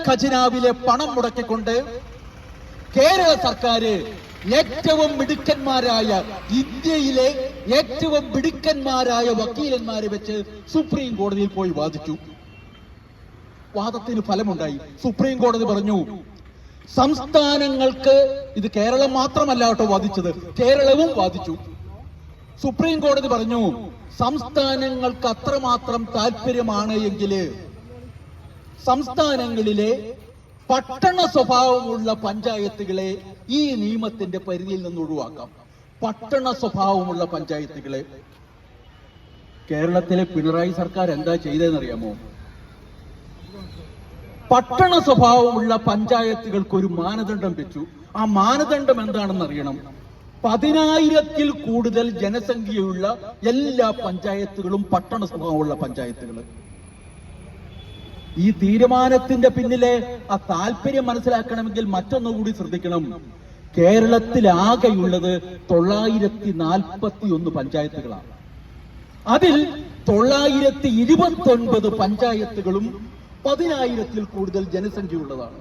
ഖജനാവിലെ പണം മുടക്കിക്കൊണ്ട് കേരള സർക്കാർ ഏറ്റവും മിടുക്കന്മാരായ, ഇന്ത്യയിലെ ഏറ്റവും മിടുക്കന്മാരായ വക്കീലന്മാരെ വെച്ച് സുപ്രീം കോടതിയിൽ പോയി വാദിച്ചു. വാദത്തിന് ഫലമുണ്ടായി. സുപ്രീം കോടതി പറഞ്ഞു, സംസ്ഥാനങ്ങൾക്ക്, ഇത് കേരളം മാത്രമല്ല കേട്ടോ വാദിച്ചത്, കേരളവും വാദിച്ചു. സുപ്രീം കോടതി പറഞ്ഞു, സംസ്ഥാനങ്ങൾക്ക് അത്രമാത്രം താല്പര്യമാണ് എങ്കിൽ സംസ്ഥാനങ്ങളിലെ പട്ടണ സ്വഭാവമുള്ള പഞ്ചായത്തുകളെ ഈ നിയമത്തിന്റെ പരിധിയിൽ നിന്ന് ഒഴിവാക്കാം. പട്ടണ സ്വഭാവമുള്ള പഞ്ചായത്തുകളെ. കേരളത്തിലെ പിണറായി സർക്കാർ എന്താ ചെയ്തതെന്നറിയാമോ? പട്ടണ സ്വഭാവമുള്ള പഞ്ചായത്തുകൾക്ക് ഒരു മാനദണ്ഡം വെച്ചു. ആ മാനദണ്ഡം എന്താണെന്ന് അറിയണം. 10,000-ൽ കൂടുതൽ ജനസംഖ്യയുള്ള എല്ലാ പഞ്ചായത്തുകളും പട്ടണ സ്വഭാവമുള്ള പഞ്ചായത്തുകൾ. ഈ തീരുമാനത്തിന്റെ പിന്നിലെ ആ താല്പര്യം മനസ്സിലാക്കണമെങ്കിൽ മറ്റൊന്നുകൂടി ശ്രദ്ധിക്കണം. കേരളത്തിലാകെയുള്ളത് 941 പഞ്ചായത്തുകളാണ്. അതിൽ 929 പഞ്ചായത്തുകളും 10,000-ൽ കൂടുതൽ ജനസംഖ്യയുള്ളതാണ്.